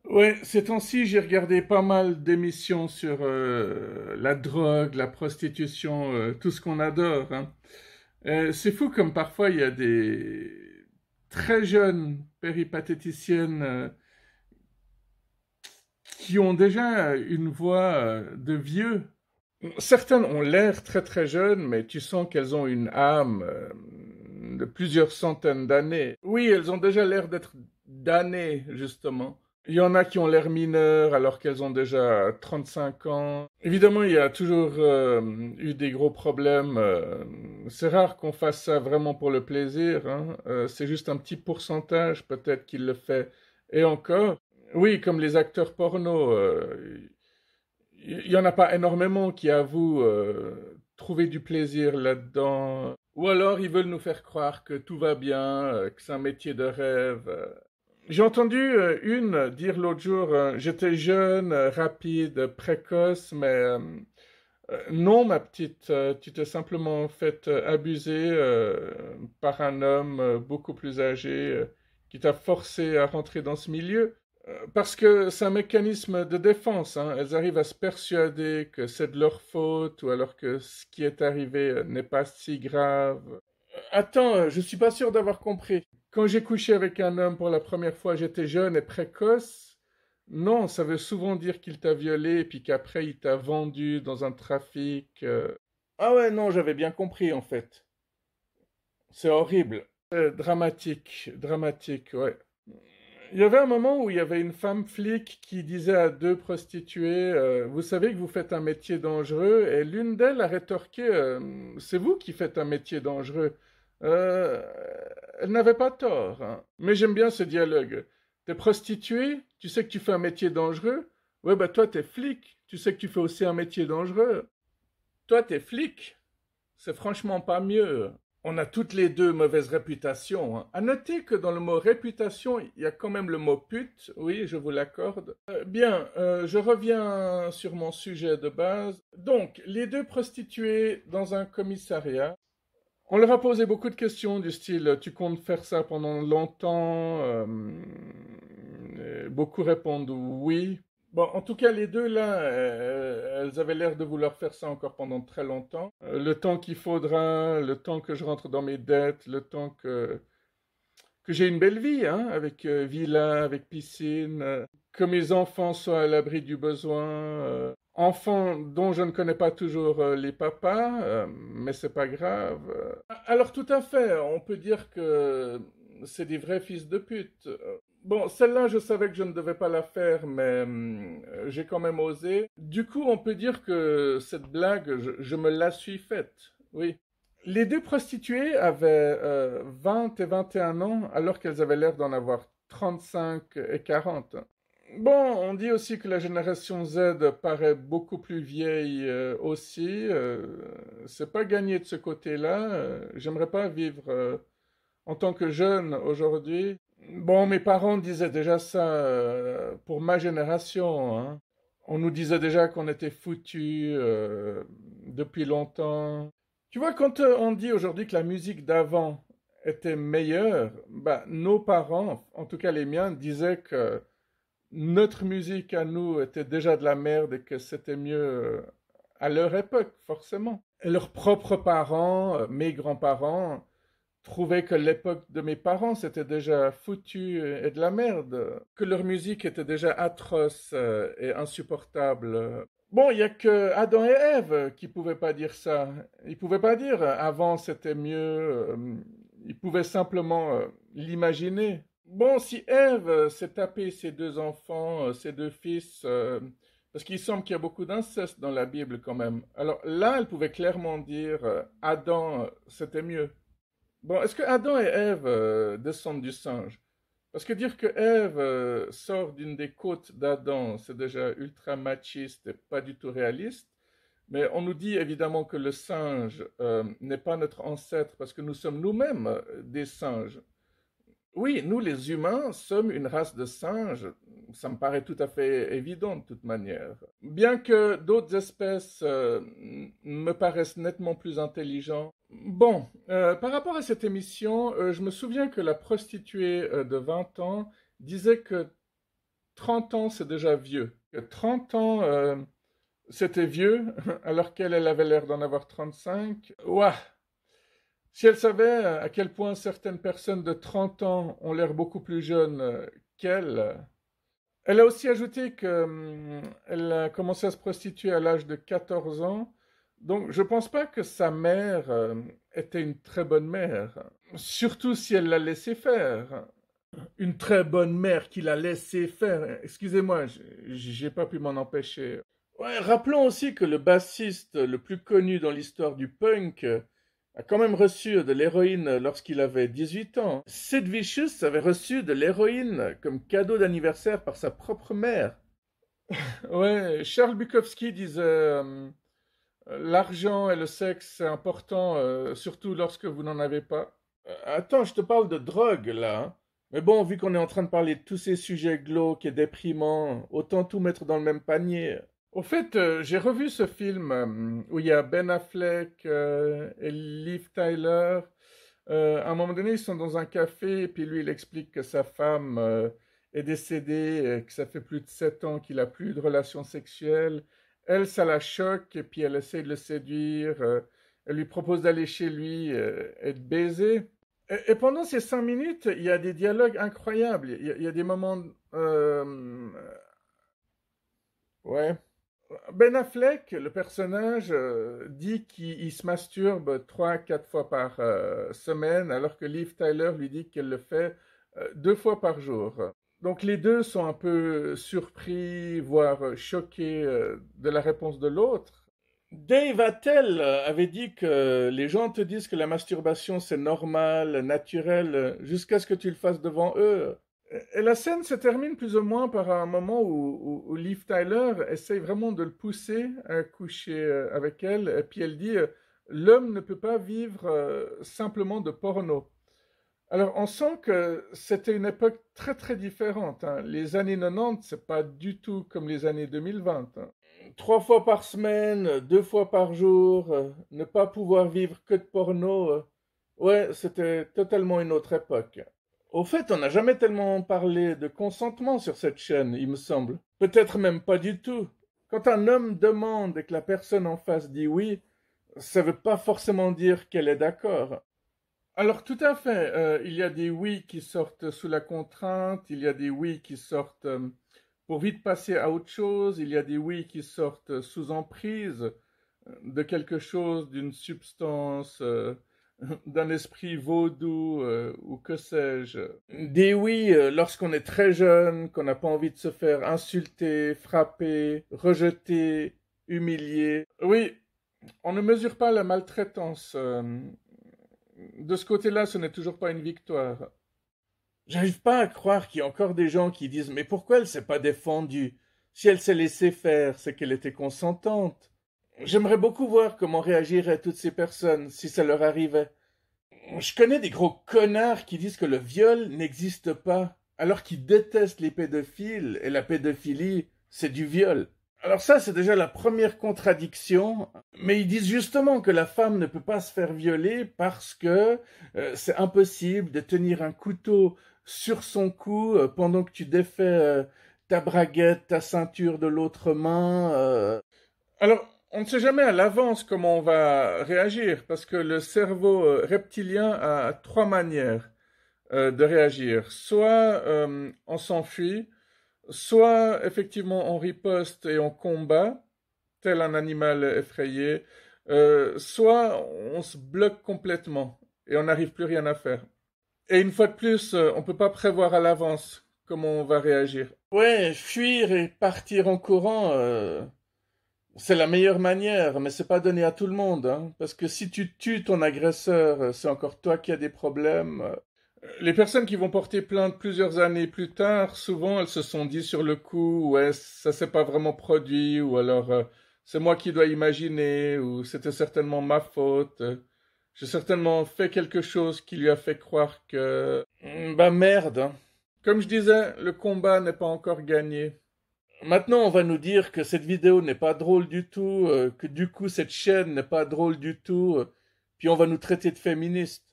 Ouais, ces temps-ci, j'ai regardé pas mal d'émissions sur la drogue, la prostitution, tout ce qu'on adore, hein. C'est fou comme parfois il y a des très jeunes péripatéticiennes qui ont déjà une voix de vieux. Certaines ont l'air très très jeunes, mais tu sens qu'elles ont une âme de plusieurs centaines d'années. Oui, elles ont déjà l'air d'être damnées, justement. Il y en a qui ont l'air mineurs alors qu'elles ont déjà 35 ans. Évidemment, il y a toujours eu des gros problèmes. C'est rare qu'on fasse ça vraiment pour le plaisir, hein. C'est juste un petit pourcentage peut-être qui le fait. Et encore, oui, comme les acteurs porno, il y en a pas énormément qui avouent trouver du plaisir là-dedans. Ou alors ils veulent nous faire croire que tout va bien, que c'est un métier de rêve. J'ai entendu une dire l'autre jour, j'étais jeune, rapide, précoce, mais non, ma petite, tu t'es simplement fait abuser par un homme beaucoup plus âgé qui t'a forcé à rentrer dans ce milieu. Parce que c'est un mécanisme de défense, hein. Elles arrivent à se persuader que c'est de leur faute ou alors que ce qui est arrivé n'est pas si grave. Attends, je suis pas sûr d'avoir compris. Quand j'ai couché avec un homme pour la première fois, j'étais jeune et précoce. Non, ça veut souvent dire qu'il t'a violé et puis qu'après il t'a vendu dans un trafic. Ah ouais, non, j'avais bien compris en fait. C'est horrible. Dramatique, dramatique, ouais. Il y avait un moment où il y avait une femme flic qui disait à deux prostituées, vous savez que vous faites un métier dangereux, et l'une d'elles a rétorqué, c'est vous qui faites un métier dangereux. Euh, Elle n'avait pas tort, hein. Mais j'aime bien ce dialogue. T'es prostituée, tu sais que tu fais un métier dangereux. Ouais, bah toi t'es flic, tu sais que tu fais aussi un métier dangereux. Toi t'es flic, c'est franchement pas mieux. On a toutes les deux mauvaise réputation, hein. À noter que dans le mot réputation, il y a quand même le mot pute, oui, je vous l'accorde. Bien, je reviens sur mon sujet de base. Donc, les deux prostituées dans un commissariat. On leur a posé beaucoup de questions du style, tu comptes faire ça pendant longtemps? Beaucoup répondent oui. Bon, en tout cas, les deux là, elles avaient l'air de vouloir faire ça encore pendant très longtemps. Le temps qu'il faudra, le temps que je rentre dans mes dettes, le temps que j'ai une belle vie, hein, avec villa, avec piscine, que mes enfants soient à l'abri du besoin. Enfants dont je ne connais pas toujours les papas, mais c'est pas grave. Alors tout à fait, on peut dire que c'est des vrais fils de pute. Bon, celle-là, je savais que je ne devais pas la faire, mais j'ai quand même osé. Du coup, on peut dire que cette blague, je me la suis faite. Oui. Les deux prostituées avaient 20 et 21 ans, alors qu'elles avaient l'air d'en avoir 35 et 40. Bon, on dit aussi que la génération Z paraît beaucoup plus vieille aussi. C'est pas gagné de ce côté-là. J'aimerais pas vivre en tant que jeune aujourd'hui. Bon, mes parents disaient déjà ça pour ma génération, hein. On nous disait déjà qu'on était foutus depuis longtemps. Tu vois, quand on dit aujourd'hui que la musique d'avant était meilleure, bah, nos parents, en tout cas les miens, disaient que notre musique à nous était déjà de la merde et que c'était mieux à leur époque, forcément. Et leurs propres parents, mes grands-parents, trouvaient que l'époque de mes parents c'était déjà foutu et de la merde, que leur musique était déjà atroce et insupportable. Bon, il y a que Adam et Ève qui pouvaient pas dire ça. Ils pouvaient pas dire avant c'était mieux. Ils pouvaient simplement l'imaginer. Bon, si Ève s'est tapé ses deux enfants, ses deux fils, parce qu'il semble qu'il y a beaucoup d'inceste dans la Bible quand même. Alors là, elle pouvait clairement dire Adam, c'était mieux. Bon, est-ce que Adam et Ève descendent du singe? Parce que dire que Ève sort d'une des côtes d'Adam, c'est déjà ultra machiste et pas du tout réaliste. Mais on nous dit évidemment que le singe n'est pas notre ancêtre parce que nous sommes nous-mêmes des singes. Oui, nous les humains sommes une race de singes. Ça me paraît tout à fait évident de toute manière. Bien que d'autres espèces me paraissent nettement plus intelligentes. Bon, par rapport à cette émission, je me souviens que la prostituée de 20 ans disait que 30 ans, c'est déjà vieux. Que 30 ans, c'était vieux, alors qu'elle, elle avait l'air d'en avoir 35. Ouah! Si elle savait à quel point certaines personnes de 30 ans ont l'air beaucoup plus jeunes qu'elle. Elle a aussi ajouté qu'elle a commencé à se prostituer à l'âge de 14 ans. Donc, je pense pas que sa mère était une très bonne mère. Surtout si elle l'a laissé faire. Une très bonne mère qui l'a laissé faire. Excusez-moi, j'ai pas pu m'en empêcher. Ouais, rappelons aussi que le bassiste le plus connu dans l'histoire du punk a quand même reçu de l'héroïne lorsqu'il avait 18 ans. Sid Vicious avait reçu de l'héroïne comme cadeau d'anniversaire par sa propre mère. Ouais, Charles Bukowski disait l'argent et le sexe c'est important, surtout lorsque vous n'en avez pas. Attends, je te parle de drogue là, hein. Mais bon, vu qu'on est en train de parler de tous ces sujets glauques et déprimants, autant tout mettre dans le même panier. Au fait, j'ai revu ce film où il y a Ben Affleck et Liv Tyler. À un moment donné, ils sont dans un café et puis lui, il explique que sa femme est décédée, et que ça fait plus de 7 ans qu'il a plus de relations sexuelles. Elle, ça la choque et puis elle essaie de le séduire. Elle lui propose d'aller chez lui et de baiser. Et pendant ces 5 minutes, il y a des dialogues incroyables. Il y a des moments... ouais. Ben Affleck, le personnage, dit qu'il se masturbe 3 à 4 fois par semaine, alors que Liv Tyler lui dit qu'elle le fait 2 fois par jour. Donc les deux sont un peu surpris, voire choqués de la réponse de l'autre. Dave Attell avait dit que les gens te disent que la masturbation c'est normal, naturel, jusqu'à ce que tu le fasses devant eux. Et la scène se termine plus ou moins par un moment où Liv Tyler essaye vraiment de le pousser à coucher avec elle, et puis elle dit l'homme ne peut pas vivre simplement de porno. Alors on sent que c'était une époque très très différente, hein. Les années 90, c'est pas du tout comme les années 2020, hein. 3 fois par semaine, 2 fois par jour, ne pas pouvoir vivre que de porno, ouais, c'était totalement une autre époque. Au fait, on n'a jamais tellement parlé de consentement sur cette chaîne, il me semble. Peut-être même pas du tout. Quand un homme demande et que la personne en face dit oui, ça veut pas forcément dire qu'elle est d'accord. Alors tout à fait, il y a des oui qui sortent sous la contrainte, il y a des oui qui sortent pour vite passer à autre chose, il y a des oui qui sortent sous emprise de quelque chose, d'une substance, d'un esprit vaudou ou que sais-je. Des oui lorsqu'on est très jeune, qu'on n'a pas envie de se faire insulter, frapper, rejeter, humilier. Oui, on ne mesure pas la maltraitance. De ce côté-là, ce n'est toujours pas une victoire. J'arrive pas à croire qu'il y a encore des gens qui disent mais pourquoi elle s'est pas défendue? Si elle s'est laissée faire, c'est qu'elle était consentante. J'aimerais beaucoup voir comment réagiraient toutes ces personnes si ça leur arrivait. Je connais des gros connards qui disent que le viol n'existe pas, alors qu'ils détestent les pédophiles et la pédophilie, c'est du viol. Alors ça, c'est déjà la première contradiction, mais ils disent justement que la femme ne peut pas se faire violer parce que c'est impossible de tenir un couteau sur son cou pendant que tu défais ta braguette, ta ceinture de l'autre main. Alors, on ne sait jamais à l'avance comment on va réagir parce que le cerveau reptilien a 3 manières de réagir. Soit on s'enfuit, soit effectivement on riposte et on combat, tel un animal effrayé, soit on se bloque complètement et on n'arrive plus rien à faire. Et une fois de plus, on ne peut pas prévoir à l'avance comment on va réagir. Ouais, fuir et partir en courant, c'est la meilleure manière, mais c'est pas donné à tout le monde, hein, parce que si tu tues ton agresseur, c'est encore toi qui as des problèmes. Les personnes qui vont porter plainte plusieurs années plus tard, souvent elles se sont dit sur le coup, ouais, ça s'est pas vraiment produit, ou alors c'est moi qui dois imaginer, ou c'était certainement ma faute. J'ai certainement fait quelque chose qui lui a fait croire que... Bah merde, hein. Comme je disais, le combat n'est pas encore gagné. Maintenant, on va nous dire que cette vidéo n'est pas drôle du tout, que du coup cette chaîne n'est pas drôle du tout, puis on va nous traiter de féministes.